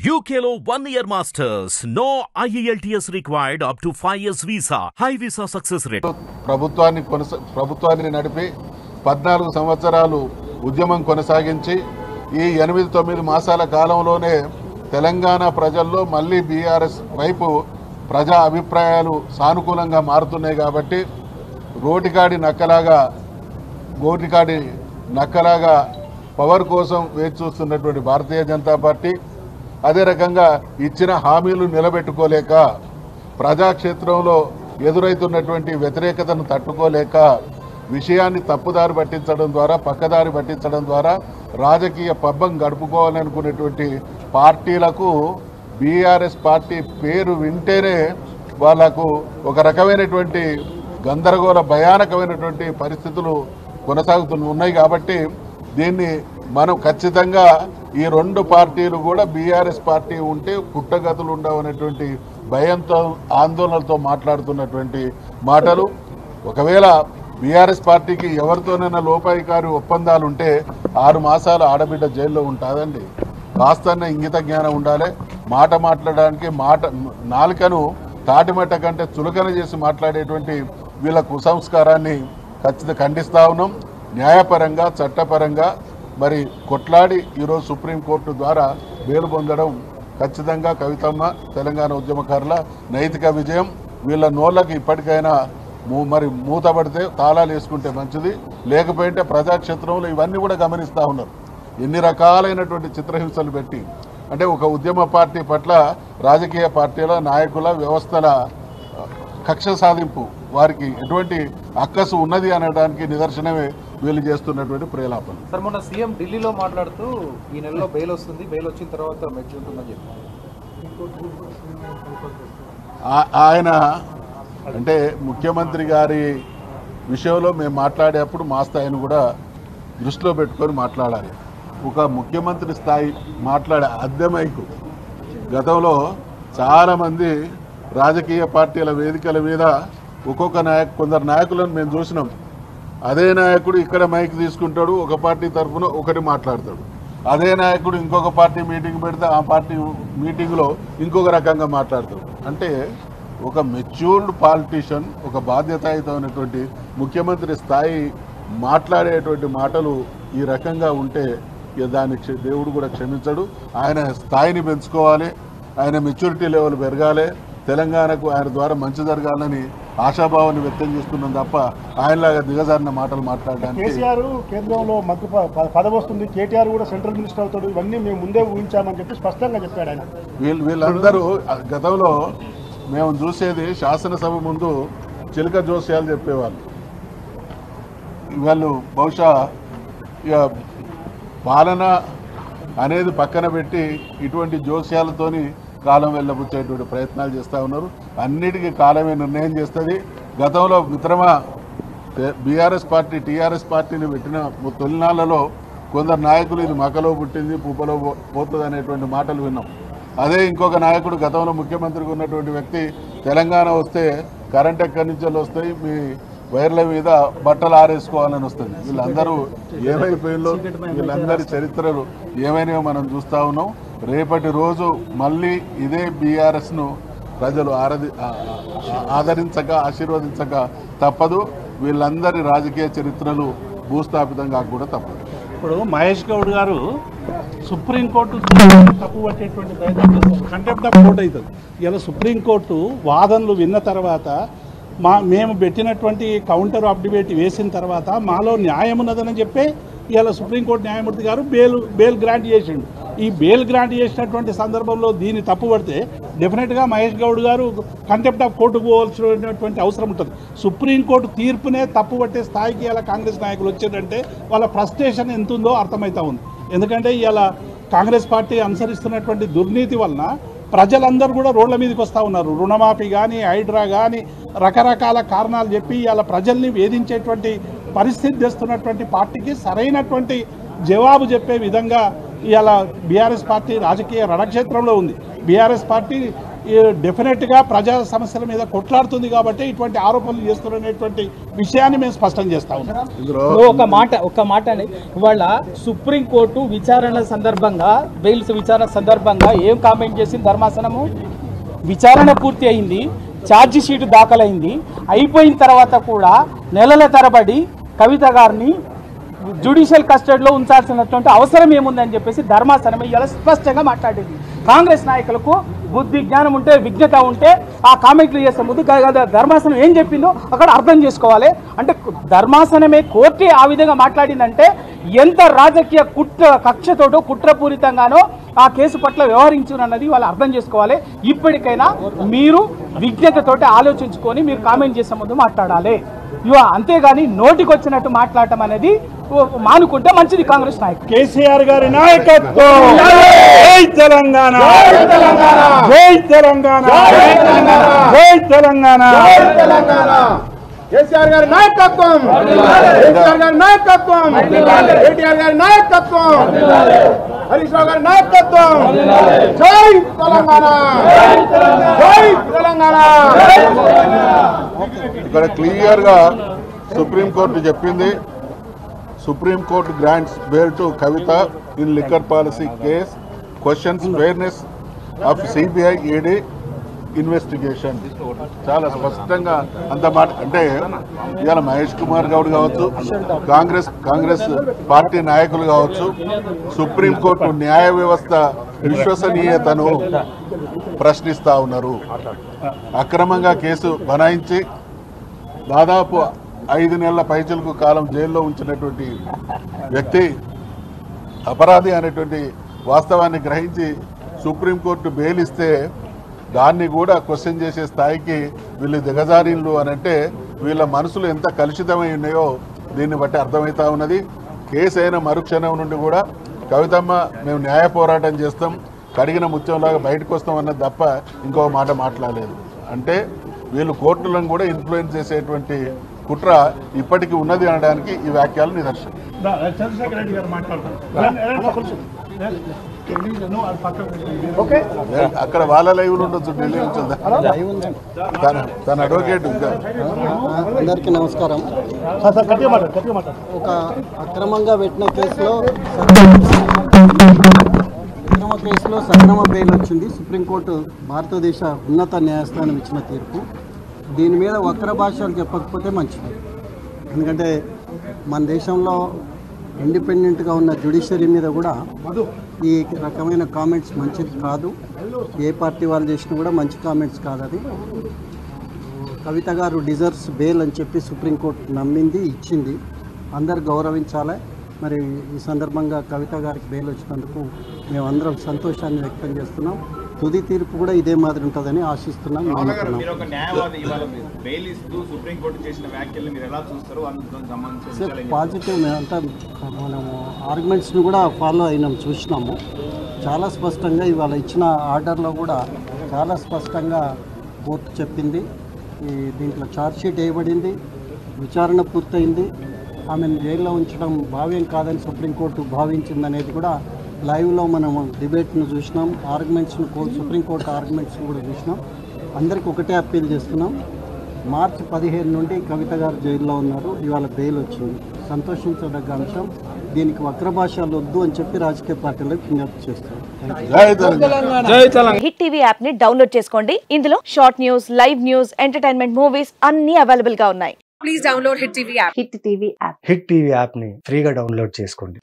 UKలో 1 year masters. No IELTS required up to 5 years visa. High visa success rate. ప్రభుత్వాన్ని నడిపి 14 సంవత్సరాలు ఉద్యమం కొనసాగించి ఈ 8-9 మాసాల కాలంలోనే తెలంగాణ ప్రజల్లో మళ్ళీ బీఆర్ఎస్ వైపు ప్రజా అభిప్రాయాలు సానుకూలంగా మారుతున్నాయి కాబట్టి గోటికాడి నక్కలాగా పవర్ కోసం వేచి చూస్తున్నటువంటి భారతీయ జనతా పార్టీ అదే రకంగా ఇచ్చిన హామీలు నిలబెట్టుకోలేక ప్రజాక్షేత్రంలో ఎదురైతున్నటువంటి వ్యతిరేకతను తట్టుకోలేక విషయాన్ని తప్పుదారి పట్టించడం ద్వారా పక్కదారి పట్టించడం ద్వారా రాజకీయ పబ్బం గడుపుకోవాలనుకునేటువంటి పార్టీలకు బీఆర్ఎస్ పార్టీ పేరు వింటేనే వాళ్లకు ఒక రకమైనటువంటి గందరగోళ భయానకమైనటువంటి పరిస్థితులు ఉన్నాయి కాబట్టి దీన్ని మనం ఖచ్చితంగా ఈ రెండు పార్టీలు కూడా బీఆర్ఎస్ పార్టీ ఉంటే పుట్టగతులు ఉండవనేటువంటి భయంతో ఆందోళనలతో మాట్లాడుతున్నటువంటి మాటలు. ఒకవేళ బీఆర్ఎస్ పార్టీకి ఎవరితోనైనా లోపాయికారి ఒప్పందాలు ఉంటే 6 మాసాలు ఆడబిడ్డ జైల్లో ఉంటుందండి. కాస్తన్న ఇంగిత జ్ఞానం ఉండాలి. మాట్లాడడానికి నాలుకను తాటిమట్ట కంటే చులకన చేసి మాట్లాడేటువంటి వీళ్ళ కుసంస్కారాన్ని ఖచ్చితంగా ఖండిస్తా ఉన్నాం. న్యాయపరంగా చట్టపరంగా మరి కొట్లాడి ఈరోజు సుప్రీంకోర్టు ద్వారా బెయిల్ పొందడం ఖచ్చితంగా కవితమ్మ తెలంగాణ ఉద్యమకారుల నైతిక విజయం. వీళ్ళ నోళ్ళకి ఇప్పటికైనా మరి మూతపడితే తాళాలు వేసుకుంటే మంచిది. లేకపోతే ప్రజాక్షేత్రంలో ఇవన్నీ కూడా గమనిస్తూ ఉన్నారు. ఎన్ని రకాలైనటువంటి చిత్రహింసలు పెట్టి అంటే ఒక ఉద్యమ పార్టీ పట్ల రాజకీయ పార్టీల నాయకుల వ్యవస్థల కక్ష సాధింపు వారికి ఎటువంటి అక్కసు ఉన్నది అనడానికి నిదర్శనమే వీళ్ళు చేస్తున్నటువంటి ప్రేలాపన. సార్ మొన్న సీఎం ఢిల్లీలో మాట్లాడుతూ ఈ నెలలో బెయిల్ వస్తుంది, బెయిల్ వచ్చిన తర్వాత మెచ్యూర్ ఉంటుందని చెప్పారు. ఆయన అంటే ముఖ్యమంత్రి గారి విషయంలో మేము మాట్లాడేప్పుడు మా స్థాయిని కూడా దృష్టిలో పెట్టుకొని మాట్లాడాలి. ఒక ముఖ్యమంత్రి స్థాయి మాట్లాడే అద్దెమైకు గతంలో చాలామంది రాజకీయ పార్టీల వేదికల మీద కొందరు నాయకులను మేము చూసినాం. అదే నాయకుడు ఇక్కడ మైక్ తీసుకుంటాడు, ఒక పార్టీ తరఫున ఒకటి మాట్లాడతాడు. అదే నాయకుడు ఇంకొక పార్టీ మీటింగ్ పెడితే ఆ పార్టీ మీటింగ్లో ఇంకొక రకంగా మాట్లాడతాడు. అంటే ఒక మెచ్యూర్డ్ పాలిటీషియన్, ఒక బాధ్యతాయుతమైనటువంటి ముఖ్యమంత్రి స్థాయి మాట్లాడేటువంటి మాటలు ఈ రకంగా ఉంటే దాన్ని దేవుడు కూడా క్షమించడు. ఆయన స్థాయిని పెంచుకోవాలి, ఆయన మెచ్యూరిటీ లెవెల్ పెరగాలి, తెలంగాణకు ఆయన ద్వారా మంచి జరగాలని ఆశాభావాన్ని వ్యక్తం చేస్తున్నాం తప్ప ఆయనలాగా దిగజారిన మాటలు మాట్లాడడానికి. కేసీఆర్ కేంద్రంలో మంత్రి పదవి వస్తుంది, కేటీఆర్ కూడా సెంట్రల్ మినిస్టర్ అవుతాడు, ఇవన్నీ మేము ముందే ఊహించామని చెప్పి స్పష్టంగా చెప్పాడు ఆయన. వీళ్ళందరూ గతంలో మేము చూసేది శాసనసభ ముందు చిలక జోస్యాలు చెప్పేవాళ్ళు. వాళ్ళు బహుశా ఇక పాలన అనేది పక్కన పెట్టి ఇటువంటి జోస్యాలతోని కాలం వెళ్ళబుచ్చేటువంటి ప్రయత్నాలు చేస్తూ ఉన్నారు. అన్నిటికీ కాలమే నిర్ణయం చేస్తుంది. గతంలో మిత్రమా బీఆర్ఎస్ పార్టీ టీఆర్ఎస్ పార్టీని పెట్టిన తొలినాళ్లలో కొందరు నాయకులు ఇది మకలో పుట్టింది పుప్పలో పోతుంది అనేటువంటి మాటలు విన్నాం. అదే ఇంకొక నాయకుడు గతంలో ముఖ్యమంత్రిగా ఉన్నటువంటి వ్యక్తి తెలంగాణ వస్తే కరెంట్ ఎక్కడి నుంచి వస్తాయి, మీ వైర్ల మీద బట్టలు ఆరేసుకోవాలని వస్తుంది. వీళ్ళందరూ ఏమైపోయిందో వీళ్ళందరి చరిత్రలు ఏమైనా మనం చూస్తూ ఉన్నాం. రేపటి రోజు మళ్ళీ ఇదే బీఆర్ఎస్ను ప్రజలు ఆశీర్వదించక తప్పదు. వీళ్ళందరి రాజకీయ చరిత్రలు భూస్థాపితంగా కూడా తప్పదు. ఇప్పుడు మహేష్ గౌడ్ గారు సుప్రీంకోర్టు తప్పు పట్టేటువంటి ప్రయత్నం చేస్తారు. కంటెంప్ట్ ఆఫ్ కోర్ట్ అవుతుంది. ఇలా సుప్రీంకోర్టు వాదనలు విన్న తర్వాత మేము పెట్టినటువంటి కౌంటర్ ఆఫ్ డిబేట్ వేసిన తర్వాత మాలో న్యాయం ఉన్నదని చెప్పి ఇలా సుప్రీంకోర్టు న్యాయమూర్తి గారు బెయిల్ గ్రాంట్ చేసిండు. ఈ బెయిల్ గ్రాంట్ చేసినటువంటి సందర్భంలో దీన్ని తప్పుపడితే డెఫినెట్గా మహేష్ గౌడ్ గారు కంటెంప్ట్ ఆఫ్ కోర్టుకు పోవాల్సినటువంటి అవసరం ఉంటుంది. సుప్రీంకోర్టు తీర్పునే తప్పుపట్టే స్థాయికి ఇలా కాంగ్రెస్ నాయకులు వచ్చారంటే వాళ్ళ ఫ్రస్ట్రేషన్ ఎంత ఉందో అర్థమవుతా ఉంది. ఎందుకంటే ఇలా కాంగ్రెస్ పార్టీ అనుసరిస్తున్నటువంటి దుర్నీతి వలన ప్రజలందరూ కూడా రోడ్ల మీదకి వస్తూ ఉన్నారు. రుణమాఫీ కానీ హైడ్రా కానీ రకరకాల కారణాలు చెప్పి ఇలా ప్రజల్ని వేధించేటువంటి పరిస్థితి తెస్తున్నటువంటి పార్టీకి సరైనటువంటి జవాబు చెప్పే విధంగా ఇవాళ బీఆర్ఎస్ పార్టీ రాజకీయ రణక్షేత్రంలో ఉంది. బీఆర్ఎస్ పార్టీ డెఫినెట్గా ప్రజా సమస్యల మీద కొట్లాడుతుంది కాబట్టి ఇటువంటి ఆరోపణలు చేస్తున్నటువంటి విషయాన్ని మేము స్పష్టం చేస్తా ఉన్నాం. ఒక మాట ఇవాళ సుప్రీంకోర్టు విచారణ సందర్భంగా బెయిల్స్ విచారణ సందర్భంగా ఏం కామెంట్ చేసింది ధర్మాసనము? విచారణ పూర్తి అయింది, ఛార్జీ షీట్ దాఖలైంది, అయిపోయిన తర్వాత కూడా నెలల తరబడి కవిత గారిని జ్యుడిషియల్ కస్టడీలో ఉంచాల్సినటువంటి అవసరం ఏముందని చెప్పేసి ధర్మాసనం ఇలా స్పష్టంగా మాట్లాడింది. కాంగ్రెస్ నాయకులకు బుద్ధి జ్ఞానం ఉంటే, విజ్ఞత ఉంటే ఆ కామెంట్లు చేసే ముందు ధర్మాసనం ఏం చెప్పిందో అక్కడ అర్థం చేసుకోవాలి. అంటే ధర్మాసనమే కోర్టే ఆ విధంగా మాట్లాడిందంటే ఎంత రాజకీయ కక్షతోటో కుట్రపూరితంగానో ఆ కేసు పట్ల వ్యవహరించునన్నది వాళ్ళు అర్థం చేసుకోవాలి. ఇప్పటికైనా మీరు విజ్ఞతతోటి ఆలోచించుకొని మీరు కామెంట్ చేసే ముందు మాట్లాడాలి. అంతేగాని నోటికి వచ్చినట్టు మాట్లాడటం అనేది మానుకుంటే మంచిది. కాంగ్రెస్ నాయకులు కేసీఆర్ గారి నాయకత్వం, జై తెలంగాణ, జై తెలంగాణ, జై తెలంగాణ, కేసీఆర్ గారి నాయకత్వం, కేసీఆర్ గారి నాయకత్వం, కేటీఆర్ గారి నాయకత్వం, హరీష్ రావు గారి నాయకత్వం, జై తెలంగాణ, జై తెలంగాణ. ఇక్కడ క్లియర్ గా సుప్రీంకోర్టు చెప్పింది, supreme court grants bail to Kavitha in liquor policy case, questions fairness of CBI ED investigation. చాలా స్పష్టంగా అంత మాట. అంటే ఇవాళ మహేష్ కుమార్ గౌడ్ కావచ్చు, కాంగ్రెస్ పార్టీ నాయకులు కావచ్చు, సుప్రీంకోర్టు న్యాయ వ్యవస్థ విశ్వసనీయతను ప్రశ్నిస్తూ ఉన్నారు. అక్రమంగా కేసు బనాయించి దాదాపు 5 నెలల పైచలకు కాలం జైల్లో ఉంచినటువంటి వ్యక్తి అపరాధి అనేటువంటి వాస్తవాన్ని గ్రహించి సుప్రీంకోర్టు బెయిల్ ఇస్తే దాన్ని కూడా క్వశ్చన్ చేసే స్థాయికి వీళ్ళు దిగజారిన్లు అని అంటే వీళ్ళ మనసులు ఎంత కలుషితమై ఉన్నాయో దీన్ని బట్టి అర్థమవుతా ఉన్నది. కేసు అయిన మరుక్షణం నుండి కూడా కవితమ్మ మేము న్యాయ పోరాటం చేస్తాం, కడిగిన ముత్యంలాగా బయటకు వస్తాం అన్నది తప్ప ఇంకో మాట మాట్లాడలేదు. అంటే వీళ్ళు కోర్టులను కూడా ఇన్ఫ్లుయెన్స్ చేసేటువంటి కుట్ర ఇప్పటికీ ఉన్నది అనడానికి ఈ వ్యాఖ్యలు నిదర్శనం. చంద్రశేఖర్ రెడ్డి గారు మాట్లాడతారు. అక్కడ వాళ్ళ లైవ్ ఉండొచ్చు, ఢిల్లీ నుంచి తన అడ్వకేట్. అందరికీ నమస్కారం. ఒక అక్రమంగా పెట్టిన కేసులో సక్రమ బెయిల్ వచ్చింది. సుప్రీంకోర్టు భారతదేశ ఉన్నత న్యాయస్థానం ఇచ్చిన తీర్పు. దీని మీద వక్ర భాషలు చెప్పకపోతే మంచిది. ఎందుకంటే మన దేశంలో ఇండిపెండెంట్గా ఉన్న జ్యుడిషియరీ మీద కూడా ఈ రకమైన కామెంట్స్ మంచిది కాదు. ఏ పార్టీ వాళ్ళు చేసినా కూడా మంచి కామెంట్స్ కాదు. అది కవిత గారు డిజర్వ్స్ బెయిల్ అని చెప్పి సుప్రీంకోర్టు నమ్మింది, ఇచ్చింది. అందరు గౌరవించాలి. మరి ఈ సందర్భంగా కవిత గారికి బెయిల్ వచ్చినందుకు మేమందరం సంతోషాన్ని వ్యక్తం చేస్తున్నాం. తుది తీర్పు కూడా ఇదే మాదిరి ఉంటుందని ఆశిస్తున్నాం. పాజిటివ్ మేమంతా మనము ఆర్గ్యుమెంట్స్ని కూడా ఫాలో అయినాం, చూసినాము. చాలా స్పష్టంగా ఇవాళ ఇచ్చిన ఆర్డర్లో కూడా చాలా స్పష్టంగా కోర్టు చెప్పింది. దీంట్లో ఛార్జ్షీట్ వేయబడింది, విచారణ పూర్తయింది, ఆమెను జైల్లో ఉంచడం భావ్యం కాదని సుప్రీంకోర్టు భావించిందనేది కూడా లైవ్లో మనము డిబేట్ను చూసినాం. ఆర్గ్యుమెంట్స్ను సుప్రీంకోర్టు ఆర్గ్యుమెంట్స్ను కూడా చూసినాం. అందరికీ ఒకటే అప్పీల్ చేస్తున్నాం. మార్చి 15 నుండి కవిత గారు జైల్లో ఉన్నారు. ఇవాళ బెయిల్ వచ్చింది, సంతోషించదగ్గ అంశం. దీనికి వక్ర భాషలు వద్దు అని చెప్పి రాజకీయ పార్టీలకు విజ్ఞప్తి చేస్తున్నాం. హిట్ టీవీ యాప్ ని డౌన్లోడ్ చేసుకోండి. ఇందులో short news, live news, entertainment movies అన్ని అవైలబుల్ గా ఉన్నాయి. Please download hit TV app. Hit TV app ని ఫ్రీగా డౌన్లోడ్ చేసుకోండి.